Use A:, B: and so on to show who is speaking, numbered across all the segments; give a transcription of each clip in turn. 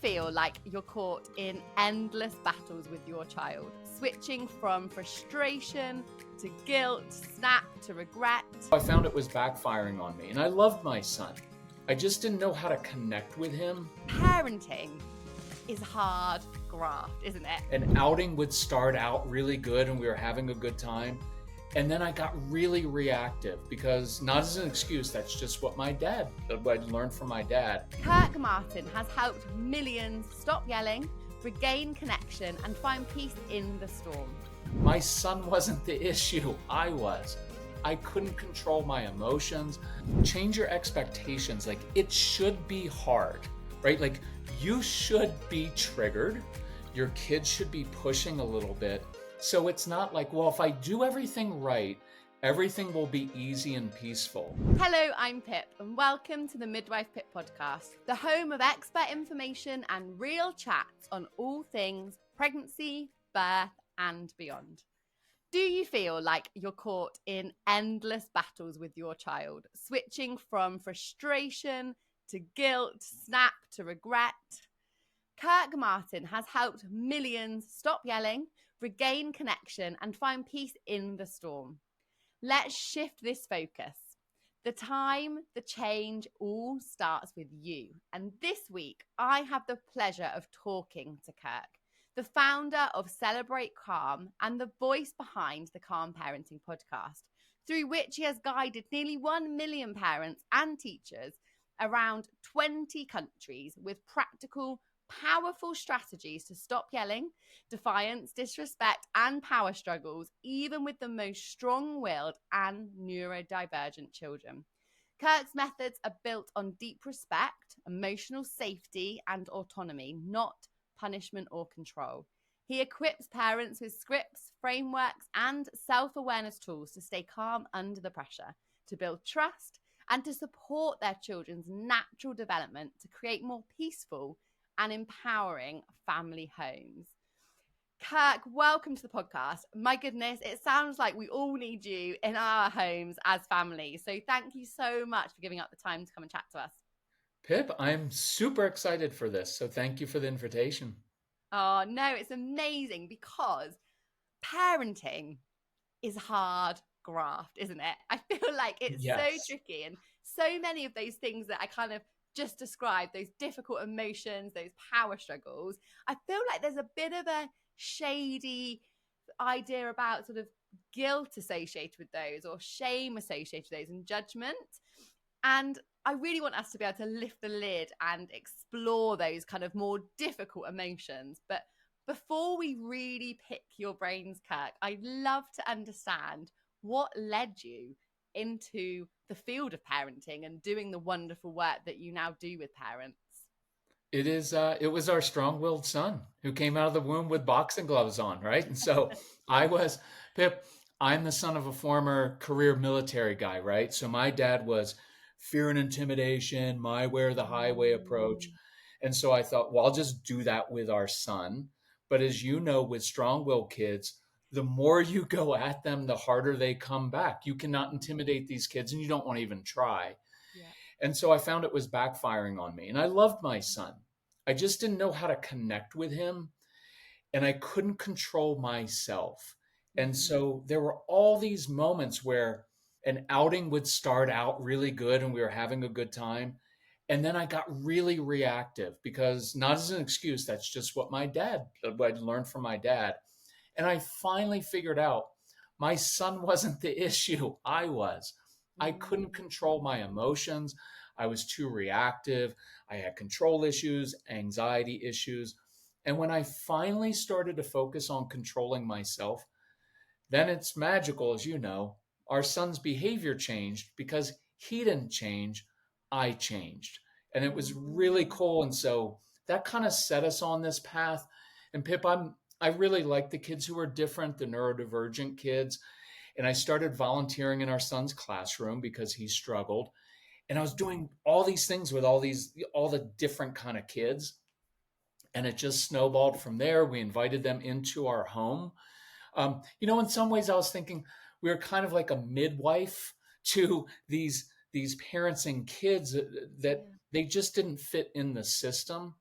A: feel like you're caught in endless battles with your child, switching from frustration to guilt, snap to regret?
B: I found it was backfiring on me, and I loved my son. I just didn't know how to connect with him.
A: Parenting is hard graft, isn't it?
B: An outing would start out really good and we were having a good time. And then I got really reactive because, not as an excuse, that's just what I'd learned from my dad.
A: Kirk Martin has helped millions stop yelling, regain connection, and find peace in the storm.
B: My son wasn't the issue, I was. I couldn't control my emotions. Change your expectations. Like, it should be hard, right? Like, you should be triggered. Your kids should be pushing a little bit. So it's not like, well, if I do everything right, everything will be easy and peaceful.
A: Hello, I'm Pip, and welcome to the Midwife Pip podcast, the home of expert information and real chats on all things pregnancy, birth, and beyond. Do you feel like you're caught in endless battles with your child, switching from frustration to guilt, snap to regret? Kirk Martin has helped millions stop yelling, regain connection, and find peace in the storm. Let's shift this focus. The time, the change, all starts with you. And this week, I have the pleasure of talking to Kirk, the founder of Celebrate Calm and the voice behind the Calm Parenting podcast, through which he has guided nearly 1 million parents and teachers around 20 countries with practical, powerful strategies to stop yelling, defiance, disrespect, and power struggles, even with the most strong-willed and neurodivergent children. Kirk's methods are built on deep respect, emotional safety, and autonomy, not punishment or control. He equips parents with scripts, frameworks, and self-awareness tools to stay calm under the pressure, to build trust, and to support their children's natural development to create more peaceful and empowering family homes. Kirk, welcome to the podcast. My goodness, it sounds like we all need you in our homes as families. So thank you so much for giving up the time to come and chat to us.
B: Pip, I'm super excited for this, so thank you for the invitation.
A: Oh, no, it's amazing because parenting is hard graft, isn't it? I feel like it's so tricky, and so many of those things that I kind of just described, those difficult emotions, those power struggles, I feel like there's a bit of a shady idea about sort of guilt associated with those, or shame associated with those, and judgment. And I really want us to be able to lift the lid and explore those kind of more difficult emotions. But before we really pick your brains, Kirk, I'd love to understand what led you into the field of parenting and doing the wonderful work that you now do with parents.
B: It was our strong-willed son who came out of the womb with boxing gloves on, right? And so Pip, I'm the son of a former career military guy, right? So my dad was fear and intimidation, my way or the highway approach. And so I thought, well, I'll just do that with our son. But as you know, with strong-willed kids, the more you go at them, the harder they come back. You cannot intimidate these kids, and you don't want to even try. Yeah. And so I found it was backfiring on me, and I loved my son. I just didn't know how to connect with him, and I couldn't control myself. And so there were all these moments where an outing would start out really good and we were having a good time. And then I got really reactive because, not as an excuse, that's just what I'd learned from my dad. And I finally figured out my son wasn't the issue, I was. I couldn't control my emotions. I was too reactive. I had control issues, anxiety issues. And when I finally started to focus on controlling myself, then it's magical, as you know. Our son's behavior changed because he didn't change, I changed. And it was really cool. And so that kind of set us on this path. And Pip, I really like the kids who are different, the neurodivergent kids. And I started volunteering in our son's classroom because he struggled. And I was doing all these things with all the different kind of kids. And it just snowballed from there. We invited them into our home. In some ways I was thinking we were kind of like a midwife to these parents and kids that they just didn't fit in the system.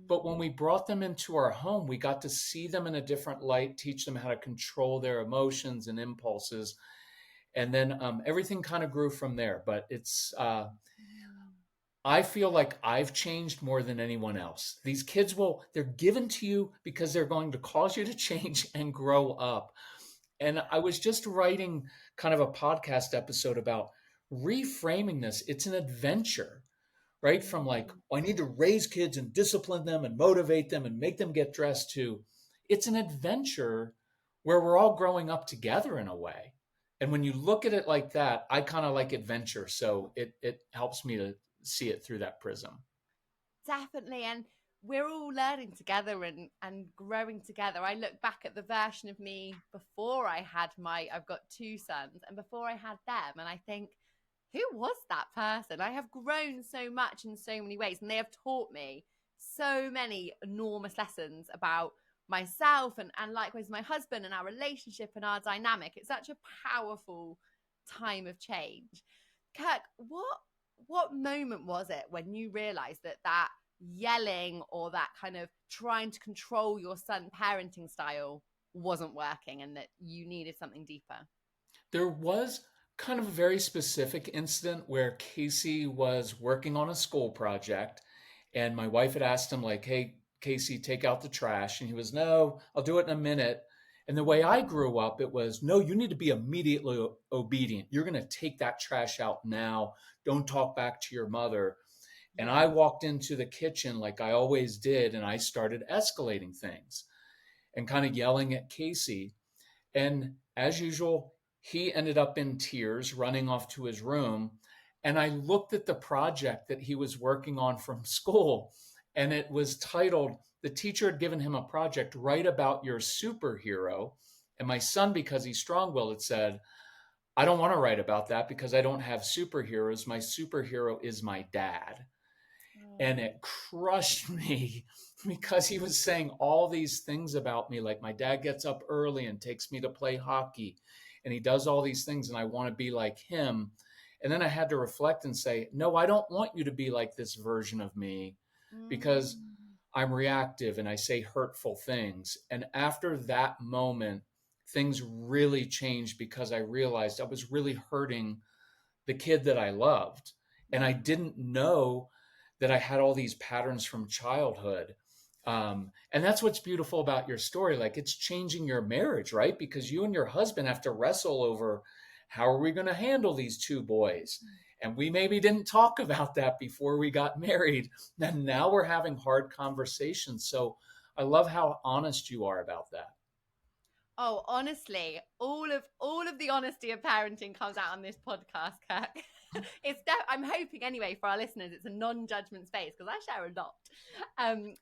B: But when we brought them into our home, we got to see them in a different light, teach them how to control their emotions and impulses. And then everything kind of grew from there. But I feel like I've changed more than anyone else. These kids they're given to you because they're going to cause you to change and grow up. And I was just writing kind of a podcast episode about reframing this. It's an adventure, right? From like,
A: Mm.
B: oh, I need to raise kids and discipline them and motivate them and make them get dressed to, it's an adventure where we're all growing up together in a way. And when you look at it like that, I kind of like adventure. So it helps me to see it through that prism.
A: Definitely. And we're all learning together and growing together. I look back at the version of me before I've got two sons, and before I had them, and I think, who was that person? I have grown so much in so many ways, and they have taught me so many enormous lessons about myself and likewise my husband and our relationship and our dynamic. It's such a powerful time of change. Kirk, what moment was it when you realized that yelling or that kind of trying to control your son parenting style wasn't working and that you needed something deeper?
B: There was kind of a very specific incident where Casey was working on a school project, and my wife had asked him, like, hey, Casey, take out the trash. And he was, no, I'll do it in a minute. And the way I grew up, it was, no, you need to be immediately obedient. You're going to take that trash out now. Don't talk back to your mother. And
A: Yeah.
B: I walked into the kitchen like I always did, and I started escalating things and kind of yelling at Casey. And as usual, he ended up in tears, running off to his room. And I looked at the project that he was working on from school, and it was titled, the teacher had given him a project, write about your superhero. And my son, because he's strong willed, had said, I don't want to write about that because I don't have superheroes. My superhero is my dad. And
A: Oh.
B: it crushed me because he was saying all these things about me, like my dad gets up early and takes me to play hockey, and he does all these things, and I want to be like him. And then I had to reflect and say, no, I don't want you to be like this version of me, because
A: Mm.
B: I'm reactive and I say hurtful things. And after that moment, things really changed because I realized I was really hurting the kid that I loved. And I
A: Yeah.
B: didn't know that I had all these patterns from childhood. And that's what's beautiful about your story. Like, it's changing your marriage, right? Because you and your husband have to wrestle over, how are we going to handle these two boys? And we maybe didn't talk about that before we got married. And now we're having hard conversations. So I love how honest you are about that.
A: Oh, honestly, all of the honesty of parenting comes out on this podcast, Kirk. I'm hoping anyway for our listeners, it's a non-judgment space because I share a lot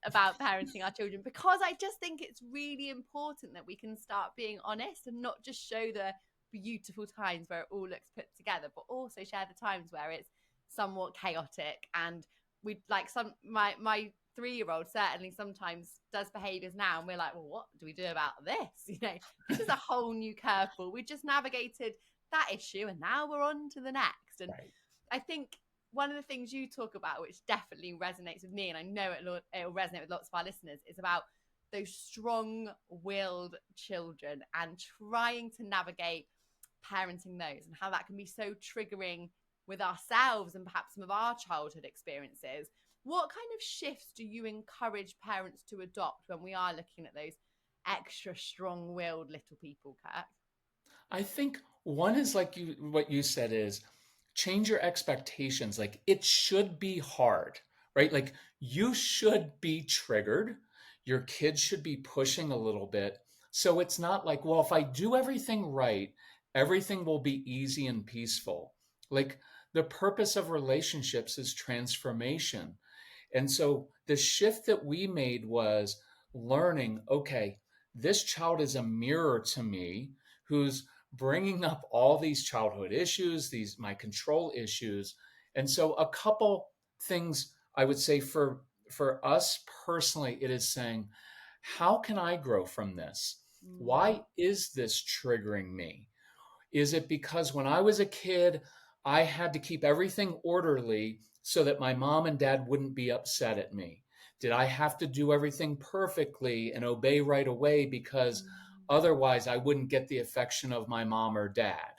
A: about parenting our children, because I just think it's really important that we can start being honest and not just show the beautiful times where it all looks put together, but also share the times where it's somewhat chaotic. And we like my 3-year-old certainly sometimes does behaviors now, and we're like, well, what do we do about this? This is a whole new curveball. We just navigated that issue and now we're on to the next. And
B: Right.
A: I think one of the things you talk about, which definitely resonates with me, and I know it'll resonate with lots of our listeners, is about those strong-willed children and trying to navigate parenting those, and how that can be so triggering with ourselves and perhaps some of our childhood experiences. What kind of shifts do you encourage parents to adopt when we are looking at those extra strong-willed little people, Kirk?
B: I think one is like what you said is change your expectations. Like, it should be hard, right? Like, you should be triggered. Your kids should be pushing a little bit. So it's not like, well, if I do everything right, everything will be easy and peaceful. Like, the purpose of relationships is transformation. And so the shift that we made was learning, okay, this child is a mirror to me, who's bringing up all these childhood issues, these my control issues. And so a couple things I would say for us personally, it is saying, how can I grow from this?
A: Mm.
B: Why is this triggering me? Is it because when I was a kid, I had to keep everything orderly so that my mom and dad wouldn't be upset at me? Did I have to do everything perfectly and obey right away because otherwise I wouldn't get the affection of my mom or dad?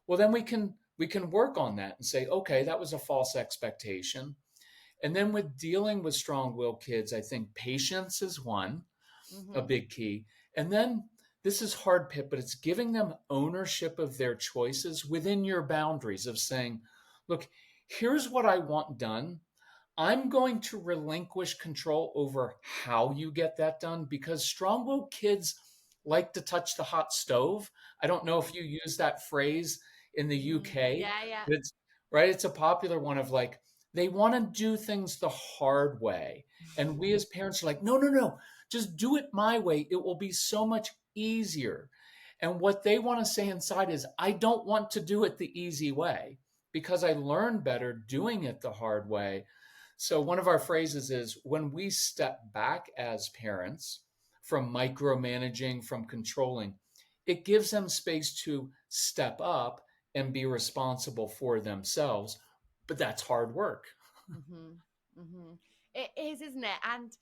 B: Well, then we can work on that and say, okay, that was a false expectation. And then with dealing with strong-willed kids, I think patience is one, a
A: Mm-hmm.
B: big key. And then this is hard, Pip, but it's giving them ownership of their choices within your boundaries of saying, look, here's what I want done. I'm going to relinquish control over how you get that done because strong-willed kids like to touch the hot stove. I don't know if you use that phrase in the UK,
A: Yeah, yeah.
B: but it's right. It's a popular one of like, they want to do things the hard way. And we as parents are like, no, no, no, just do it my way. It will be so much easier. And what they want to say inside is, I don't want to do it the easy way because I learned better doing it the hard way. So, one of our phrases is when we step back as parents from micromanaging, from controlling, it gives them space to step up and be responsible for themselves. But that's hard work.
A: Mm-hmm. Mm-hmm. It is, isn't it? And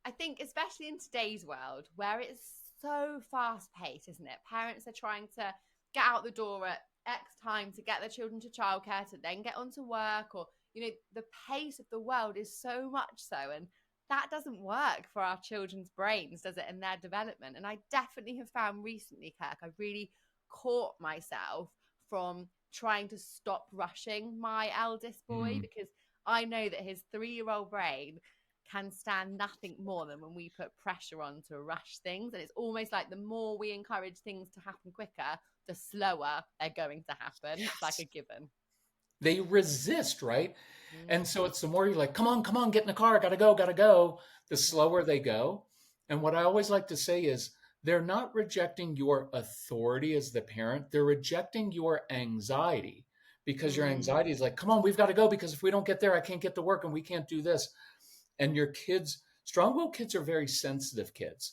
A: I think, especially in today's world where it's so fast paced, isn't it? Parents are trying to get out the door at X time to get their children to childcare to then get onto work, or, the pace of the world is so much so. And that doesn't work for our children's brains, does it, in their development? And I definitely have found recently, Kirk, I really caught myself from trying to stop rushing my eldest boy,
B: Mm.
A: because I know that his 3-year-old brain can stand nothing more than when we put pressure on to rush things. And it's almost like the more we encourage things to happen quicker, the slower they're going to happen. It's like a
B: Yes.
A: given.
B: They resist, right? And
A: Mm,
B: so it's the more you're like, come on, get in the car, gotta go, the
A: yeah.
B: slower they go. And what I always like to say is they're not rejecting your authority as the parent, they're rejecting your anxiety because your
A: Mm,
B: anxiety is like, come on, we've got to go because if we don't get there, I can't get to work and we can't do this. And your kids, strong-willed kids are very sensitive kids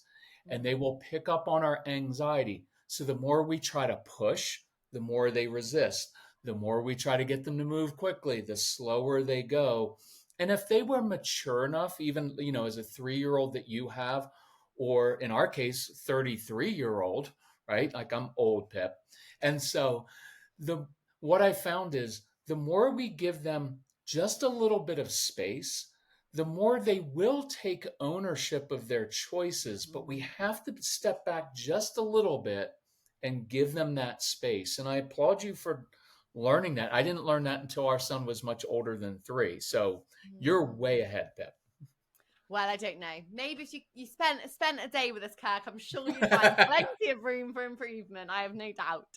B: and they
A: mm,
B: will pick up on our anxiety. So the more we try to push, the more they resist. The more we try to get them to move quickly, the slower they go. And if they were mature enough, even, as a 3-year-old that you have, or in our case, 33-year-old, right? Like I'm old, Pip. And so the what I found is the more we give them just a little bit of space, the more they will take ownership of their choices. But we
A: mm.
B: have to step back just a little bit and give them that space. And I applaud you for learning that. I didn't learn that until our son was much older than 3. So you're
A: Mm.
B: way ahead, Pip.
A: Well, I don't know. Maybe if you spent a day with us, Kirk, I'm sure you'd find plenty of room for improvement. I have no doubt.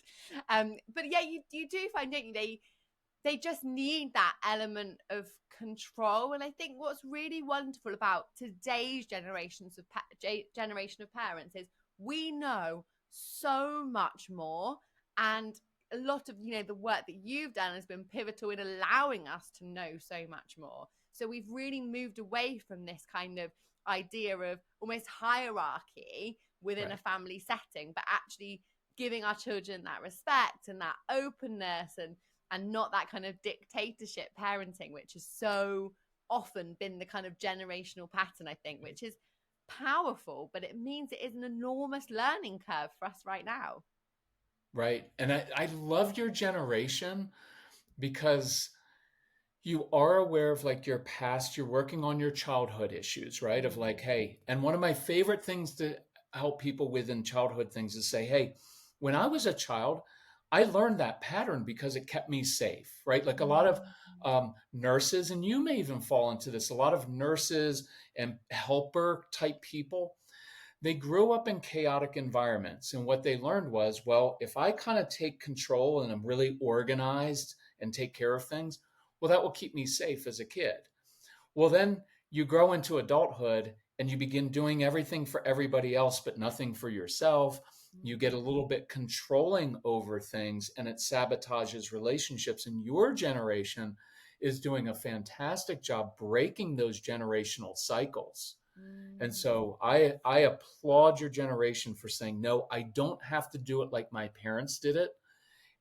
A: But yeah, you do find, don't you? They just need that element of control. And I think what's really wonderful about today's generation of parents is we know so much more, and a lot of the work that you've done has been pivotal in allowing us to know so much more. So we've really moved away from this kind of idea of almost hierarchy within a
B: Right.
A: family setting, but actually giving our children that respect and that openness, and not that kind of dictatorship parenting, which has so often been the kind of generational pattern, I think, which is powerful, but it means it is an enormous learning curve for us right now.
B: Right. And I love your generation because you are aware of like your past, you're working on your childhood issues, right? Of like,
A: Mm,
B: hey, and one of my favorite things to help people with in childhood things is say, hey, when I was a child, I learned that pattern because it kept me safe, right? Like a lot of
A: mm,
B: nurses, and you may even fall into this, a lot of nurses and helper type people, they grew up in chaotic environments. And what they learned was, well, if I kind of take control and I'm really organized and take care of things, well, that will keep me safe as a kid. Well, then you grow into adulthood and you begin doing everything for everybody else, but nothing for yourself. You get a
A: mm,
B: little bit controlling over things and it sabotages relationships. And your generation is doing a fantastic job breaking those generational cycles. And
A: mm,
B: so I applaud your generation for saying, no, I don't have to do it like my parents did it.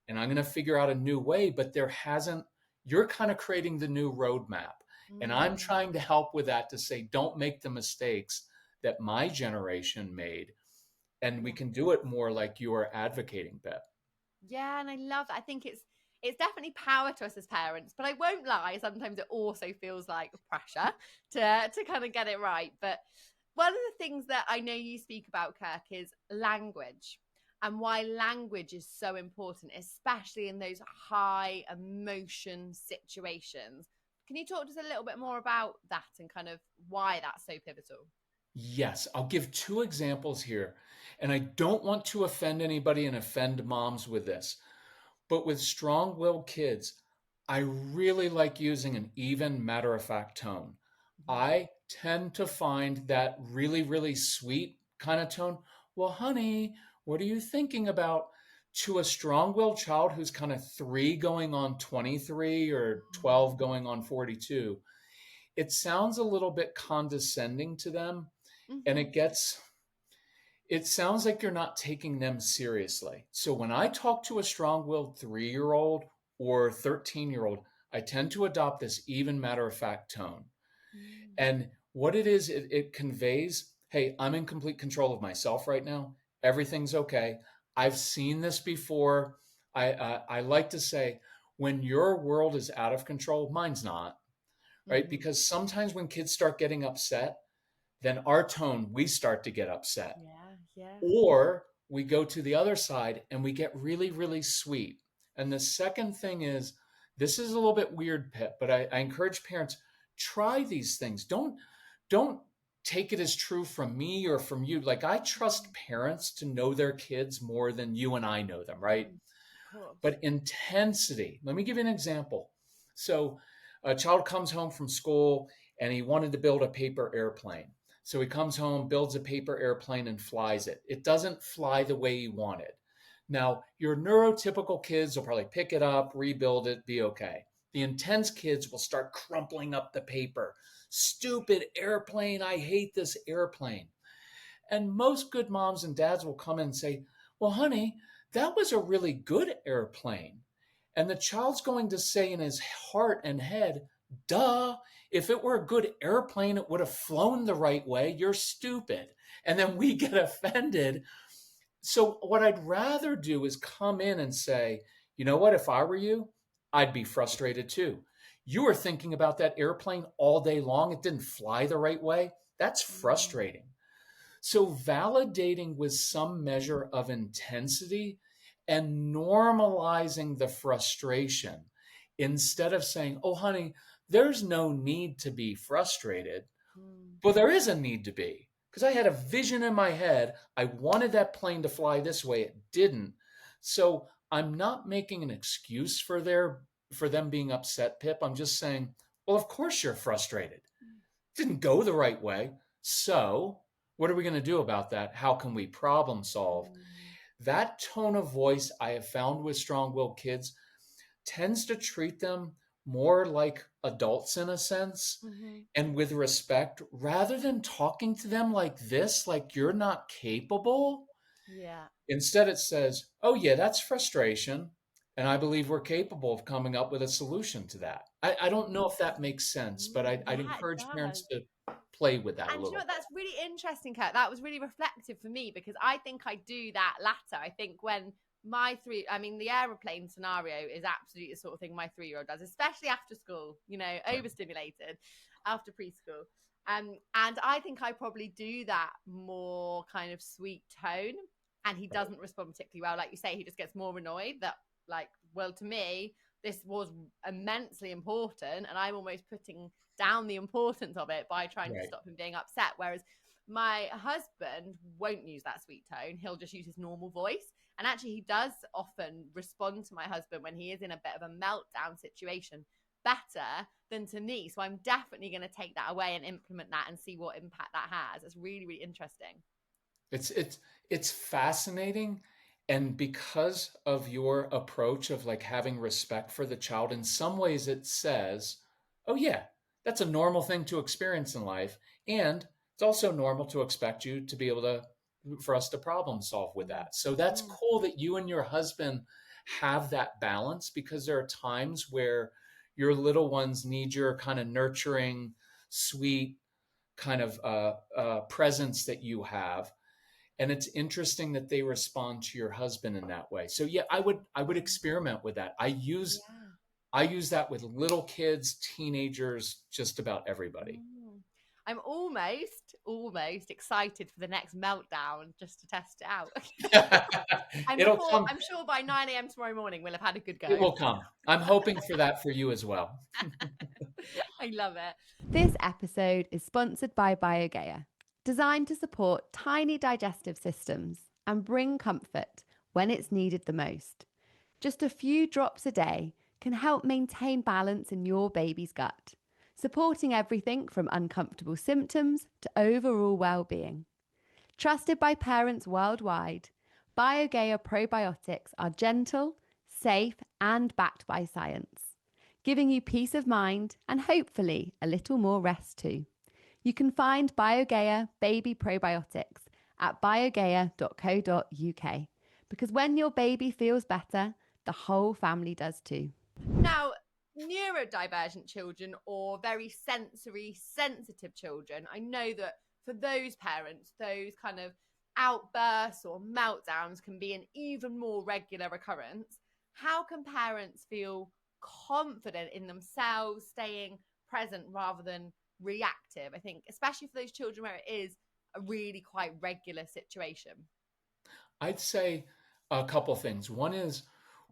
B: And I'm going to figure out a new way. But there hasn't, you're kind of creating the new roadmap. And I'm
A: Mm.
B: trying to help with that to say, don't make the mistakes that my generation made. And we
A: Yeah.
B: can do it more like you are advocating, Beth.
A: Yeah, and I love that. I think it's definitely power to us as parents, but I won't lie, sometimes it also feels like pressure to kind of get it right. But one of the things that I know you speak about, Kirk, is language and why language is so important, especially in those high emotion situations. Can you talk to us a little bit more about that and kind of why that's so pivotal?
B: Yes, I'll give two examples here. And I don't want to offend anybody and offend moms with this. But with strong willed kids, I really like using an even, matter of fact tone.
A: Mhm.
B: I tend to find that really, really sweet kind of tone. Well, honey, what are you thinking about? To a strong willed child who's kind of 3 going on 23 or 12 going on 42, it sounds a little bit condescending to them. And
A: Mhm.
B: it sounds like you're not taking them seriously. So when I talk to a strong-willed 3-year-old or 13-year-old, I tend to adopt this even matter-of-fact tone.
A: Mm.
B: And what it is, it conveys, hey, I'm in complete control of myself right now. Everything's okay. I've seen this before. I like to say, when your world is out of control, mine's not, right?
A: Mhm.
B: Because sometimes when kids start getting upset, then our tone, we start to get upset.
A: Yeah, yeah.
B: Or we go to the other side and we get really, really sweet. And the second thing is, this is a little bit weird, Pip, but I encourage parents, try these things. Don't take it as true from me or from you. Like, I trust
A: Mm.
B: parents to know their kids more than you and I know them, right?
A: Mm. Of course.
B: But intensity, let me give you an example. So a child comes home from school and he wanted to build a paper airplane. So he comes home, builds a paper airplane, and flies it. It doesn't fly the way he wanted. Now, your neurotypical kids will probably pick it up, rebuild it, be okay. The intense kids will start crumpling up the paper. Stupid airplane. I hate this airplane. And most good moms and dads will come in and say, well, honey, that was a really good airplane. And the child's going to say in his heart and head, duh, if it were a good airplane, it would have flown the right way. You're stupid. And then we get offended. So, what I'd rather do is come in and say, you know what, if I were you, I'd be frustrated too. You were thinking about that airplane all day long. It didn't fly the right way. That's
A: Mm.
B: frustrating. So, validating with some measure of intensity and normalizing the frustration instead of saying, oh, honey, there's no need to be frustrated.
A: Mm.
B: Well, there is a need to be because I had a vision in my head. I wanted that plane to fly this way. It didn't. So, I'm not making an excuse for them being upset, Pip. I'm just saying, well, of course you're frustrated. Didn't go the right way. So, what are we going to do about that? How can we problem solve?
A: Mm.
B: That tone of voice I have found with strong willed kids tends to treat them more like adults in a sense
A: Mhm.
B: and with respect rather than talking to them like this, like you're not capable.
A: Yeah.
B: Instead, it says, oh, yeah, that's frustration. And I believe we're capable of coming up with a solution to that. I don't know if that makes sense, but I'd
A: Yeah, it
B: encourage parents
A: does.
B: to play with that a
A: And you know
B: little
A: what?
B: bit.
A: That's really interesting, Kurt. That was really reflective for me because I think I do that latter. I think when the aeroplane scenario is absolutely the sort of thing my 3-year-old does, especially after school,
B: Right.
A: overstimulated after preschool. And I think I probably do that more kind of sweet tone. And he
B: Right.
A: doesn't respond particularly well. Like you say, he just gets more annoyed that, like, well, to me, this was immensely important. And I'm almost putting down the importance of it by trying to
B: Right.
A: stop him being upset. Whereas my husband won't use that sweet tone. He'll just use his normal voice. And actually, he does often respond to my husband when he is in a bit of a meltdown situation better than to me. So I'm definitely going to take that away and implement that and see what impact that has. It's really, really interesting.
B: It's fascinating. And because of your approach of like having respect for the child, in some ways it says, oh yeah, that's a normal thing to experience in life. And it's also normal to expect you to be able to for us to problem solve with
A: Mm.
B: that. So that's
A: Mm.
B: cool that you and your husband have that balance because there are times where your little ones need your kind of nurturing, sweet kind of presence that you have. And it's interesting that they respond to your husband in that way. So yeah, I would experiment with that.
A: Yeah.
B: I use that with little kids, teenagers, just about everybody.
A: Mm. I'm almost excited for the next meltdown just to test it out.
B: It'll come.
A: I'm sure by 9 a.m. tomorrow morning we'll have had a good
B: It
A: go.
B: will come. I'm hoping for that for you as well.
A: I love it. This episode is sponsored by Biogaia, designed to support tiny digestive systems and bring comfort when it's needed the most. Just a few drops a day can help maintain balance in your baby's gut, supporting everything from uncomfortable symptoms to overall well-being. Trusted by parents worldwide, Biogaia probiotics are gentle, safe, and backed by science, giving you peace of mind and hopefully a little more rest too. You can find Biogaia baby probiotics at biogaia.co.uk, because when your baby feels better, the whole family does too. Now, neurodivergent children or very sensory sensitive children, I know that for those parents, those kind of outbursts or meltdowns can be an even more regular occurrence. How can parents feel confident in themselves, staying present rather than reactive? I think, especially for those children where it is a really quite regular situation.
B: I'd say a couple things. One is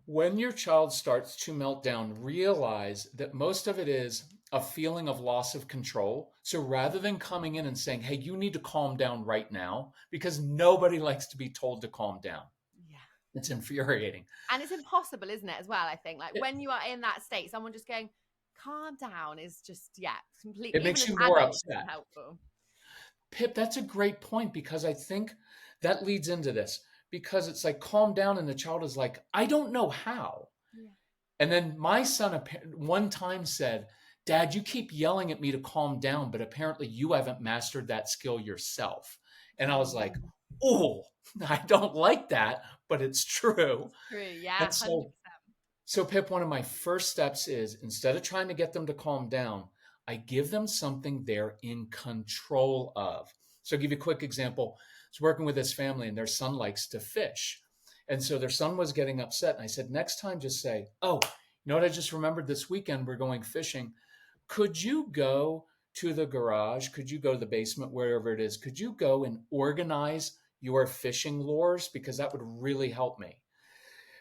B: when your child starts to melt down, realize that most of it is a feeling of loss of control. So rather than coming in and saying, hey, you need to calm down right now, because nobody likes to be told to calm down.
A: Yeah.
B: It's infuriating.
A: And it's impossible, isn't it, as well, I think? Like
B: It,
A: when you are in that state, someone just going, calm down is just, yeah, completely,
B: it
A: even
B: makes
A: as
B: you more
A: adults,
B: upset.
A: helpful.
B: Pip, that's a great point, because I think that leads into this, because it's like calm down and the child is like, I don't know how.
A: Yeah.
B: And then my son one time said, Dad, you keep yelling at me to calm down, but apparently you haven't mastered that skill yourself. And I was like, oh, I don't like that, but it's true.
A: It's true. Yeah,
B: And
A: 100%.
B: so Pip, one of my first steps is, instead of trying to get them to calm down, I give them something they're in control of. So I'll give you a quick example. I was working with this family and their son likes to fish. And so their son was getting upset. And I said, next time, just say, oh, you know what I just remembered this weekend? We're going fishing. Could you go to the garage? Could you go to the basement, wherever it is? Could you go and organize your fishing lures? Because that would really help me.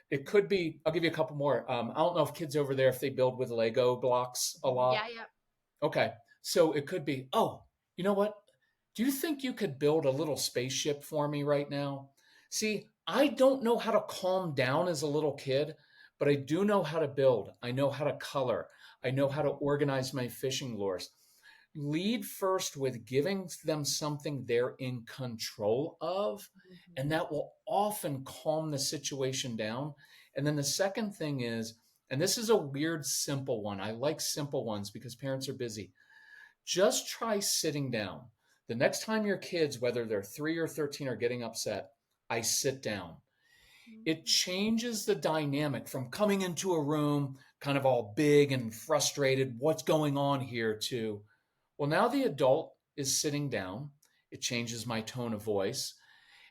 B: It could be, I'll give you a couple more. I don't know if kids over there, if they build with Lego blocks a lot.
A: Yeah.
B: Okay. So it could be, oh, you know what? Do you think you could build a little spaceship for me right now? See, I don't know how to calm down as a little kid, but I do know how to build. I know how to color. I know how to organize my fishing lures. Lead first with giving them something they're in control of, and that will often calm the situation down. And then the second thing is, and this is a weird, simple one. I like simple ones because parents are busy. Just try sitting down. The next time your kids, whether they're 3 or 13, are getting upset, I sit down. It changes the dynamic from coming into a room kind of all big and frustrated, what's going on here, to, well, now the adult is sitting down. It changes my tone of voice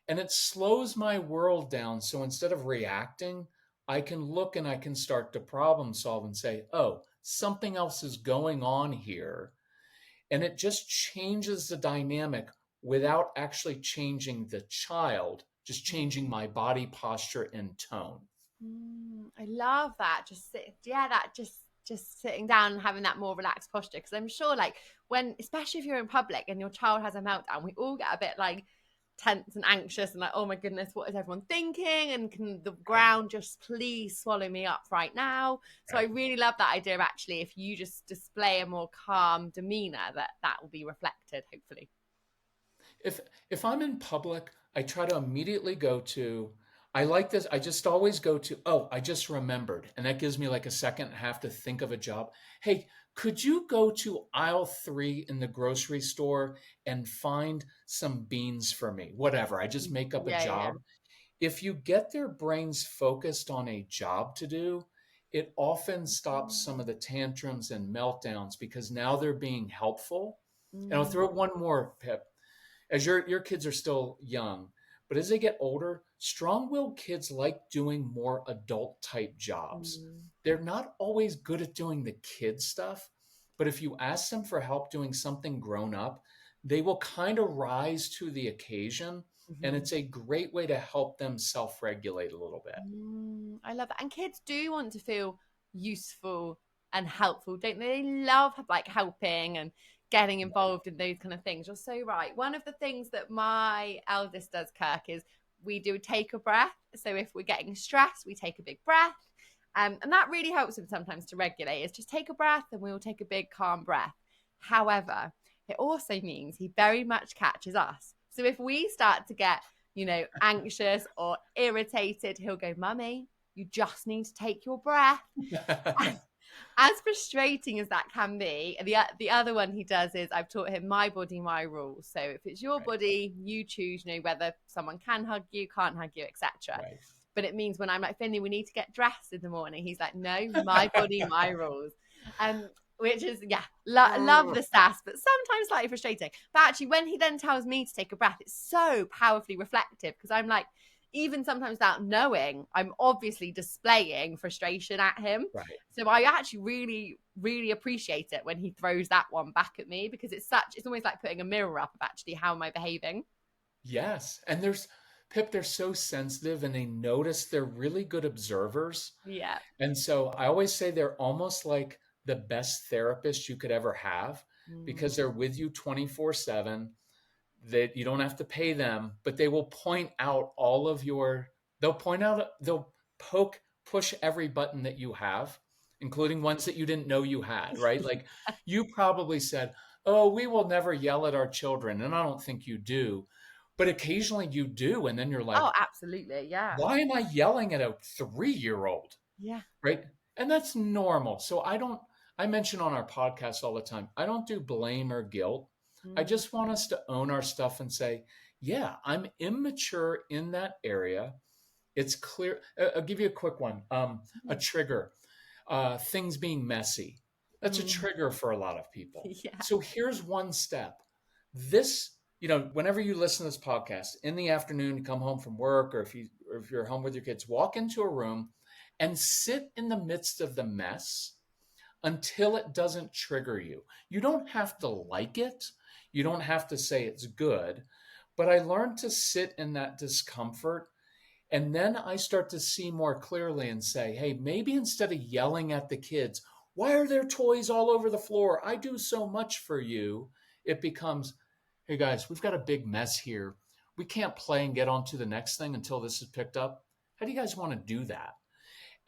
B: and it slows my world down. So instead of reacting, I can look and I can start to problem solve and say, oh, something else is going on here. And it just changes the dynamic without actually changing the child, just changing my body posture and tone.
A: I love that. Just sitting down and having that more relaxed posture. Because I'm sure, like, when, especially if you're in public and your child has a meltdown, we all get a bit like tense and anxious and like, oh my goodness, what is everyone thinking? And can the ground just please swallow me up right now? So I really love that idea of, actually, if you just display a more calm demeanor, that will be reflected, hopefully.
B: If I'm in public, I try to immediately go to, I like this. I just always go to, oh, I just remembered. And that gives me like a second and a half to think of a job. Hey, could you go to aisle 3 in the grocery store and find some beans for me? Whatever. I just make up a job. If you get their brains focused on a job to do, it often stops some of the tantrums and meltdowns because now they're being helpful. And I'll
A: Mm,
B: throw one more, Pip. As your kids are still young, but as they get older, strong-willed kids like doing more adult type jobs.
A: mm,
B: They're not always good at doing the kid stuff, but if you ask them for help doing something grown up, they will kind of rise to the occasion, and
A: mhm.
B: it's a great way to help them self-regulate a little bit.
A: I love that. And kids do want to feel useful and helpful, don't they? They love like helping and getting involved in those kind of things. You're so right. One of the things that my eldest does, Kirk, is we do take a breath. So if we're getting stressed, we take a big breath. And that really helps him sometimes to regulate. Is just take a breath and we'll take a big calm breath. However, it also means he very much catches us. So if we start to get anxious or irritated, he'll go, Mummy, you just need to take your breath. As frustrating as that can be, the other one he does is I've taught him my body, my rules. So if it's your
B: Right,
A: body, you choose, whether someone can hug you, can't hug you, etc.
B: right.
A: But it means when I'm like, Finley, we need to get dressed in the morning, he's like, no, my body, my rules. Which is, yeah, love the sass, but sometimes slightly frustrating. But actually, when he then tells me to take a breath, it's so powerfully reflective because I'm like, even sometimes without knowing, I'm obviously displaying frustration at him.
B: Right.
A: So I actually really, really appreciate it when he throws that one back at me because it's almost like putting a mirror up of actually how am I behaving.
B: Yes. And Pip, they're so sensitive and they notice, they're really good observers.
A: Yeah.
B: And so I always say they're almost like the best therapist you could ever have because
A: Mm.
B: they're with you 24/7. That you don't have to pay them, but they will point out they'll push every button that you have, including ones that you didn't know you had, right? Like you probably said, "Oh, we will never yell at our children." And I don't think you do, but occasionally you do. And then you're
A: Oh,
B: like,
A: absolutely. Yeah.
B: why am I yelling at a 3-year old?
A: Yeah.
B: Right? And that's normal. So I mention on our podcast all the time, I don't do blame or guilt. I
A: Mm.
B: just want us to own our stuff and say, yeah, I'm immature in that area. It's clear. I'll give you a quick one. A trigger, things being messy. That's a
A: Mm.
B: trigger for a lot of people.
A: Yeah.
B: So here's one step. This, whenever you listen to this podcast in the afternoon, you come home from work, or if you're home with your kids, walk into a room and sit in the midst of the mess until it doesn't trigger you. You don't have to like it. You don't have to say it's good. But I learned to sit in that discomfort. And then I start to see more clearly and say, hey, maybe instead of yelling at the kids, why are there toys all over the floor? I do so much for you. It becomes, hey guys, we've got a big mess here. We can't play and get on to the next thing until this is picked up. How do you guys want to do that?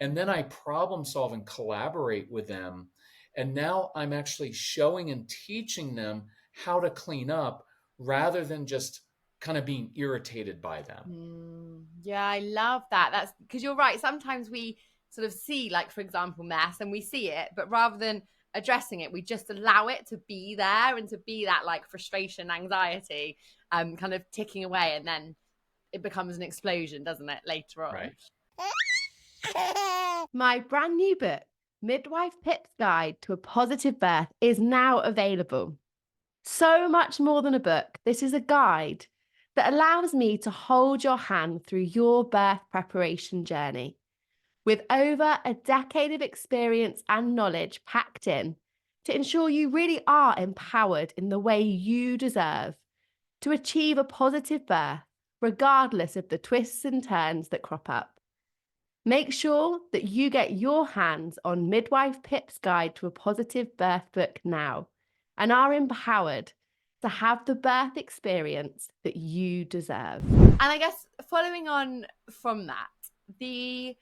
B: And then I problem solve and collaborate with them. And now I'm actually showing and teaching them how to clean up rather than just kind of being irritated by them.
A: Yeah, I love that. That's because you're right. Sometimes we sort of see, like, for example, mess and we see it, but rather than addressing it, we just allow it to be there and to be that like frustration, anxiety, kind of ticking away. And then it becomes an explosion, doesn't it, later on?
B: Right.
A: My brand new book, Midwife Pip's Guide to a Positive Birth, is now available. So much more than a book, this is a guide that allows me to hold your hand through your birth preparation journey. With over a decade of experience and knowledge packed in to ensure you really are empowered in the way you deserve to achieve a positive birth, regardless of the twists and turns that crop up. Make sure that you get your hands on Midwife Pip's Guide to a Positive Birth book now and are empowered to have the birth experience that you deserve. And I guess following on from that, the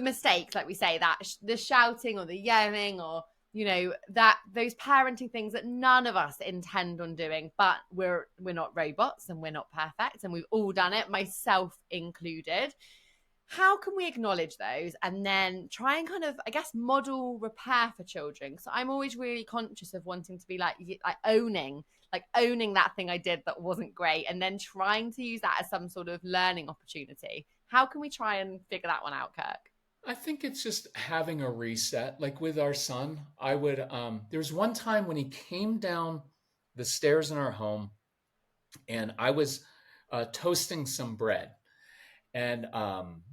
A: mistakes, like we say, that the shouting or the yelling or that those parenting things that none of us intend on doing, but we're not robots and we're not perfect and we've all done it, myself included. How can we acknowledge those and then try and kind of, I guess, model repair for children? So I'm always really conscious of wanting to be like owning that thing I did that wasn't great and then trying to use that as some sort of learning opportunity. How can we try and figure that one out, Kirk?
B: I think it's just having a reset. Like with our son, there was one time when he came down the stairs in our home and I was toasting some bread. And, um,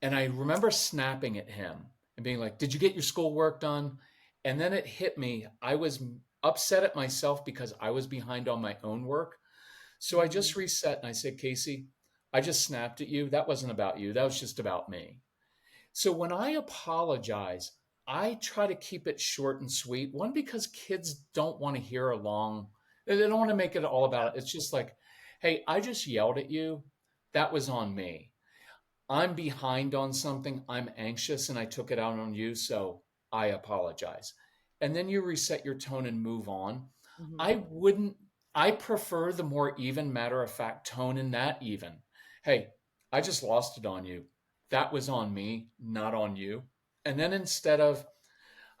B: and I remember snapping at him and being like, "Did you get your schoolwork done?" And then it hit me. I was upset at myself because I was behind on my own work. So I just
A: Mm,
B: reset and I said, "Casey, I just snapped at you. That wasn't about you. That was just about me." So when I apologize, I try to keep it short and sweet. One, because kids don't want to hear a long, they don't want to make it all about it. It's just like, "Hey, I just yelled at you. That was on me. I'm behind on something. I'm anxious and I took it out on you. So I apologize." And then you reset your tone and move on.
A: mhm.
B: I wouldn't, I prefer the more even, matter of fact tone in that, even. "Hey, I just lost it on you. That was on me, not on you." And then instead of,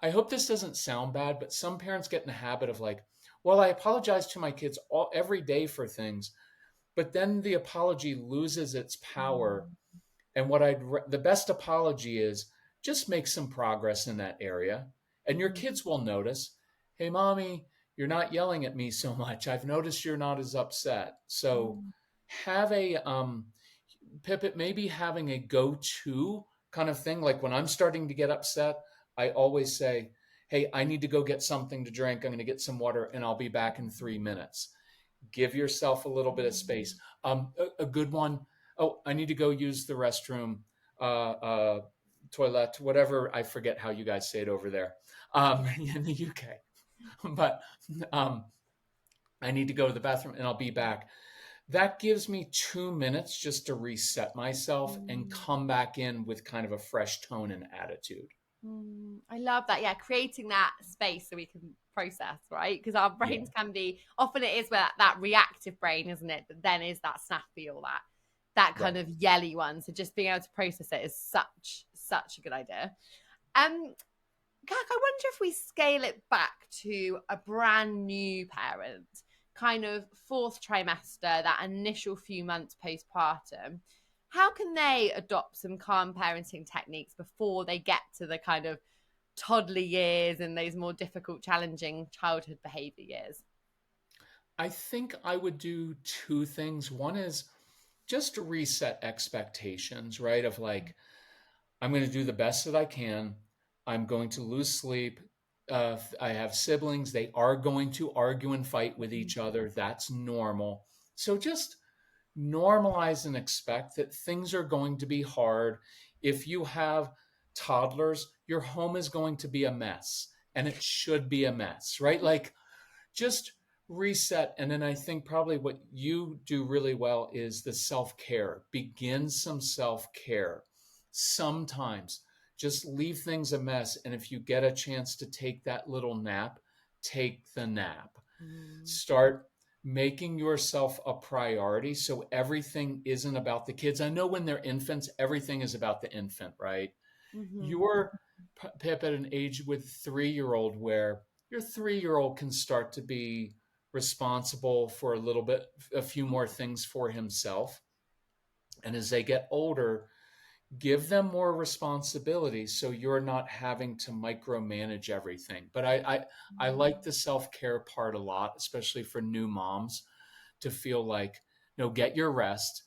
B: I hope this doesn't sound bad, but some parents get in the habit of like, "Well, I apologize to my kids every day for things," but then the apology loses its power.
A: Mm,
B: And the best apology is just make some progress in that area. And your
A: mhm,
B: kids will notice, "Hey, mommy, you're not yelling at me so much. I've noticed you're not as upset." So
A: mm,
B: have a, Pipit, maybe having a go to kind of thing. Like when I'm starting to get upset, I always say, "Hey, I need to go get something to drink. I'm going to get some water and I'll be back in 3 minutes." Give yourself a little bit of space.
A: mm.
B: A good one. "Oh, I need to go use the restroom, toilet, whatever." I forget how you guys say it over there in the UK, but um, "I need to go to the bathroom and I'll be back." That gives me 2 minutes just to reset myself and
A: Mm,
B: come back in with kind of a fresh tone and attitude.
A: I love that. Yeah, creating that space so we can process, right? Because our
B: Yeah,
A: brains can be often it is that reactive brain, isn't it? That then is that snappy or that kind
B: right.
A: of yelly one. So just being able to process it is such a good idea. Kirk, I wonder if we scale it back to a brand new parent, kind of fourth trimester, that initial few months postpartum. How can they adopt some calm parenting techniques before they get to the kind of toddler years and those more difficult, challenging childhood behavior years?
B: I think I would do two things. One is just to reset expectations, right? Of like, I'm going to do the best that I can. I'm going to lose sleep. I have siblings. They are going to argue and fight with each other. That's normal. So just normalize and expect that things are going to be hard. If you have toddlers, your home is going to be a mess and it should be a mess, right? Like just reset. And then I think probably what you do really well is the self care. Begin some self care. Sometimes just leave things a mess. And if you get a chance to take that little nap, take the nap.
A: Mm,
B: Start making yourself a priority so everything isn't about the kids. I know when they're infants, everything is about the infant, right?
A: mhm,
B: You're, Pip, at an age with 3-year-old where your 3-year-old can start to be responsible for a little bit, a few more things for himself. And as they get older, give them more responsibility so you're not having to micromanage everything. But I like the self-care part a lot, especially for new moms, to feel like, no, get your rest,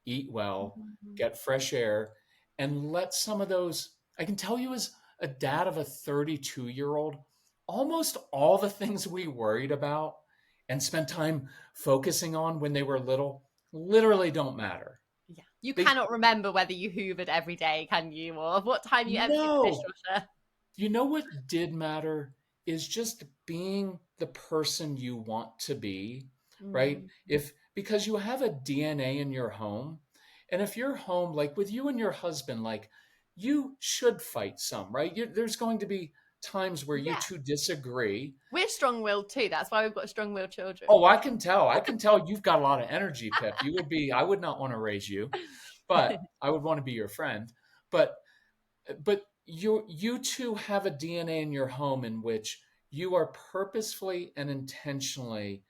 B: eat well,
A: mhm.
B: get fresh air, and let some of those. I can tell you, as a dad of a 32-year-old, almost all the things we worried about and spent time focusing on when they were little literally don't matter.
A: Yeah. You
B: They
A: cannot remember whether you hoovered every day, can you? Or what time you emptied the
B: no.
A: dishwasher.
B: You know what did matter is just being the person you want to be, right?
A: Mm,
B: If because you have a DNA in your home, and if your home, like with you and your husband, like you should fight some, right? There's going to be times where you
A: yeah.
B: two disagree.
A: We're strong willed too. That's why we've got strong willed children.
B: Oh, I can tell. I can tell you've got a lot of energy, Pip. I would not want to raise you, but I would want to be your friend. But you two have a DNA in your home in which you are purposefully and intentionally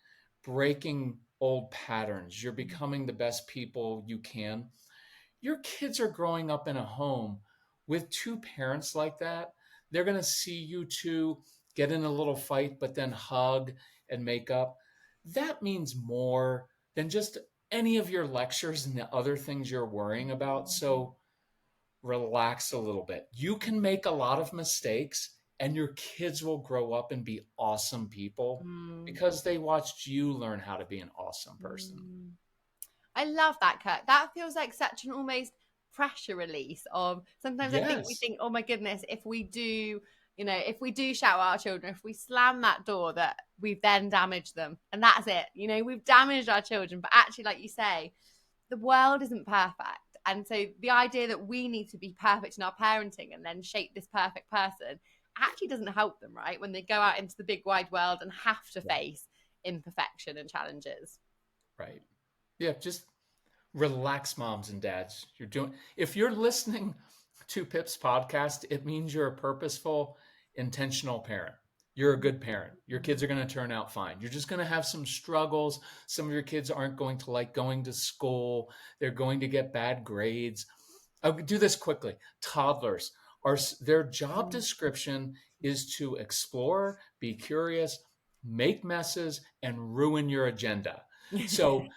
B: breaking old patterns. You're becoming the best people you can. your kids are growing up in a home with two parents like that. They're going to see you two get in a little fight, but then hug and make up. That means more than just any of your lectures and the other things you're worrying about. So relax a little bit. You can make a lot of mistakes, and your kids will grow up and be awesome people
A: Mm,
B: because they watched you learn how to be an awesome person.
A: mm. I love that, Kirk. That feels like such an almost pressure release of sometimes I think we
B: Yes.
A: think, oh my goodness, if we do, if we do shout at our children, if we slam that door, that we've then damaged them. And that's it. We've damaged our children. But actually, like you say, the world isn't perfect. And so the idea that we need to be perfect in our parenting and then shape this perfect person actually doesn't help them, right? When they go out into the big wide world and have to
B: Right.
A: face imperfection and challenges.
B: Right. Yeah. Just relax, moms and dads. If you're listening to Pip's podcast, it means you're a purposeful, intentional parent. You're a good parent. Your kids are going to turn out fine. You're just going to have some struggles. Some of your kids aren't going to like going to school. They're going to get bad grades. I'll do this quickly. Toddlers are their job description is to explore, be curious, make messes, and ruin your agenda. So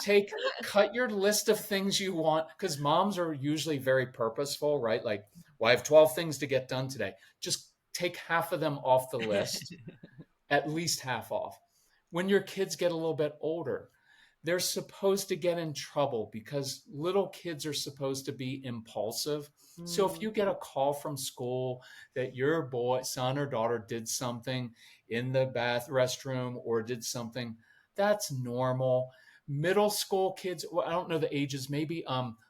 B: take cut your list of things you want, because moms are usually very purposeful, right? Like, well, I have 12 things to get done today. Just take half of them off the list, at least half off. When your kids get a little bit older, they're supposed to get in trouble because little kids are supposed to be impulsive. So if
A: Mm,
B: you get a call from school that your son or daughter did something in the restroom or did something, that's normal. Middle school kids, well, I don't know the ages, maybe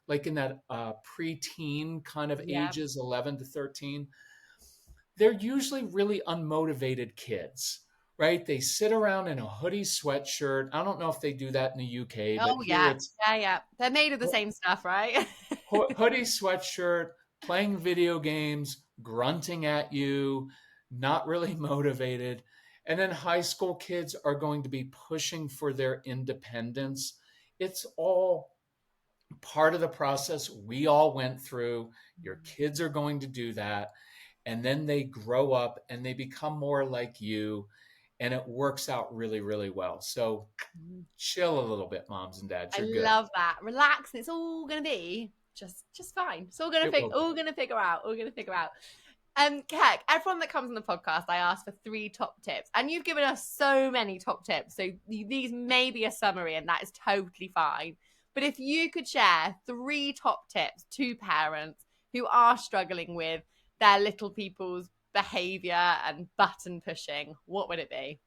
B: like in that preteen kind of
A: yeah.
B: ages, 11 to 13, they're usually really unmotivated kids, right? They sit around in a hoodie sweatshirt. I don't know if they do that in the UK, but
A: Oh
B: here
A: yeah,
B: it's
A: yeah, yeah. They're made of the same stuff, right?
B: hoodie sweatshirt, playing video games, grunting at you, not really motivated. And then high school kids are going to be pushing for their independence. It's all part of the process we all went through. Your kids are going to do that. And then they grow up and they become more like you. And it works out really, really well. So chill a little bit, moms and dads.
A: I
B: You're good.
A: love that. Relax, and it's all gonna be just fine. It's all gonna
B: It will be.
A: figure out. All gonna figure out. Keck, everyone that comes on the podcast, I ask for 3 top tips, and you've given us so many top tips. So these may be a summary, and that is totally fine. But if you could share 3 top tips to parents who are struggling with their little people's behavior and button pushing, what would it be?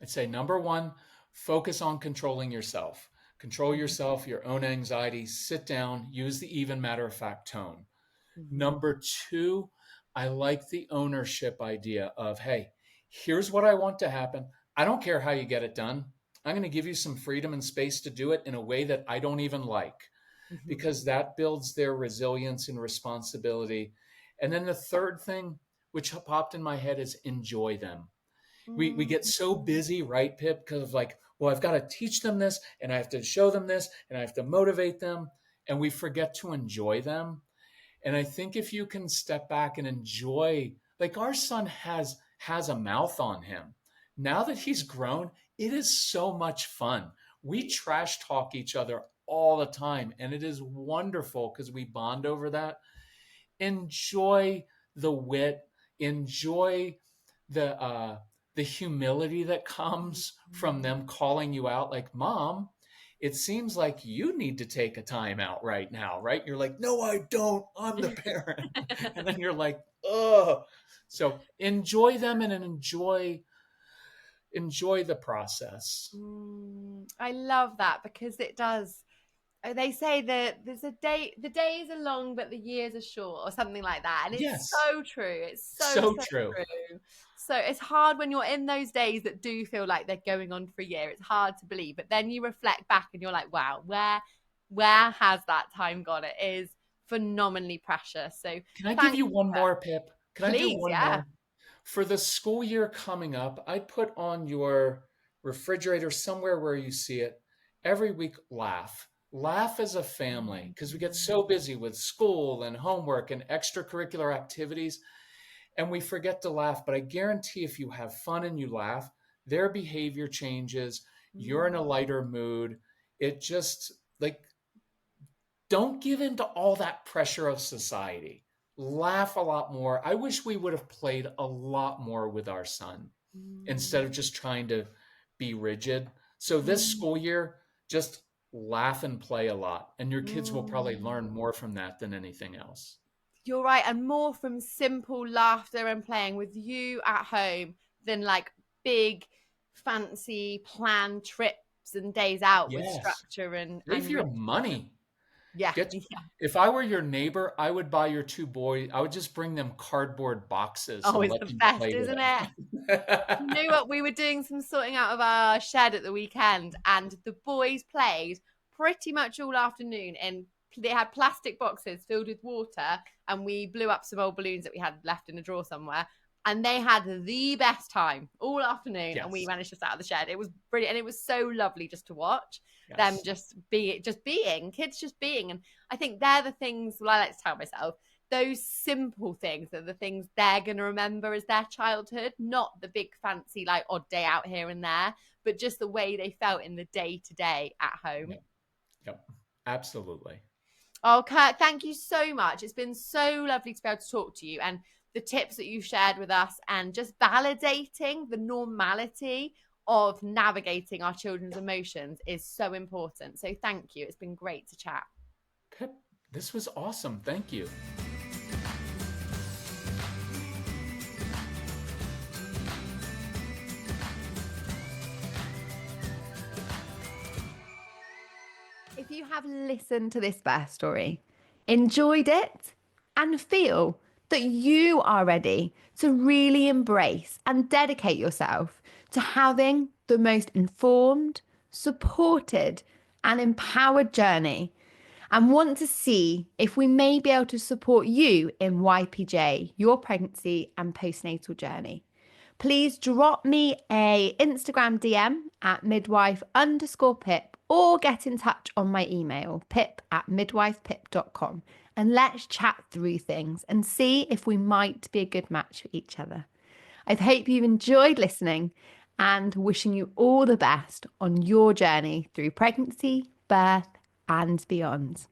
B: I'd say number one, focus on controlling yourself. Control
A: Mhm,
B: yourself, your own anxiety. Sit down, use the even matter of fact tone.
A: mhm,
B: Number two, I like the ownership idea of, hey, here's what I want to happen. I don't care how you get it done. I'm going to give you some freedom and space to do it in a way that I don't even like,
A: mhm,
B: because that builds their resilience and responsibility. And then the third thing, which popped in my head, is enjoy them. We
A: mhm.
B: get so busy, right, Pip? Because of like, well, I've got to teach them this and I have to show them this and I have to motivate them. And we forget to enjoy them. And I think if you can step back and enjoy, like our son has a mouth on him. Now that he's grown, it is so much fun. We trash talk each other all the time, and it is wonderful because we bond over that. Enjoy the wit, enjoy the humility that comes from them calling you out, like, mom, it seems like you need to take a time out right now, right? You're like, no, I don't, I'm the parent. And then you're like, oh. So enjoy them and enjoy the process.
A: I love that because it does. They say that there's a day, the days are long, but the years are short, or something like that. And it's
B: Yes,
A: so true. It's so,
B: so
A: so
B: true.
A: true. So it's hard when you're in those days that do feel like they're going on for a year. It's hard to believe. But then you reflect back and you're like, wow, where has that time gone? It is phenomenally precious. So
B: Can I give
A: thank
B: you
A: you
B: one
A: for that.
B: more, Pip? Can I do
A: Please,
B: one
A: yeah.
B: more? For the school year coming up, I put on your refrigerator somewhere where you see it every week, laugh. laugh as a family because we get so busy with school and homework and extracurricular activities and we forget to laugh. But I guarantee if you have fun and you laugh, their behavior changes. You're in a lighter mood. It just like, don't give in to all that pressure of society. Laugh a lot more. I wish we would have played a lot more with our son instead of just trying to be rigid. So this school year, just laugh and play a lot, and your kids will probably learn more from that than anything else.
A: You're right, and more from simple laughter and playing with you at home than like big, fancy planned trips and days out with
B: Yes.
A: structure
B: Save
A: and
B: your
A: ritual.
B: money.
A: Yeah,
B: Get
A: yeah.
B: If I were your neighbor, I would buy your two boys. I would just bring them cardboard boxes
A: Oh,
B: and
A: it's
B: let
A: the
B: them
A: best,
B: play with
A: isn't it? You
B: it.
A: know what? We were doing some sorting out of our shed at the weekend, and the boys played pretty much all afternoon. And they had plastic boxes filled with water, and we blew up some old balloons that we had left in a drawer somewhere. And they had the best time all afternoon, and we
B: Yes.
A: managed to stay out of the shed. It was brilliant, and it was so lovely just to watch them
B: Yes.
A: just being kids, just being. And I think they're the things. Well, I like to tell myself those simple things are the things they're going to remember as their childhood, not the big fancy like odd day out here and there, but just the way they felt in the day to day at home.
B: Yep. Yep. Absolutely.
A: Oh, Kirk, thank you so much. It's been so lovely to be able to talk to you, and the tips that you shared with us and just validating the normality of navigating our children's emotions is so important. So thank you. It's been great to chat.
B: Pip, this was awesome. Thank you.
A: If you have listened to this birth story, enjoyed it, and feel that you are ready to really embrace and dedicate yourself to having the most informed, supported, and empowered journey, and want to see if we may be able to support you in YPJ, your pregnancy and postnatal journey, please drop me a Instagram DM at midwife_pip or get in touch on my email, pip@midwifepip.com, and let's chat through things and see if we might be a good match for each other. I hope you've enjoyed listening and wishing you all the best on your journey through pregnancy, birth, and beyond.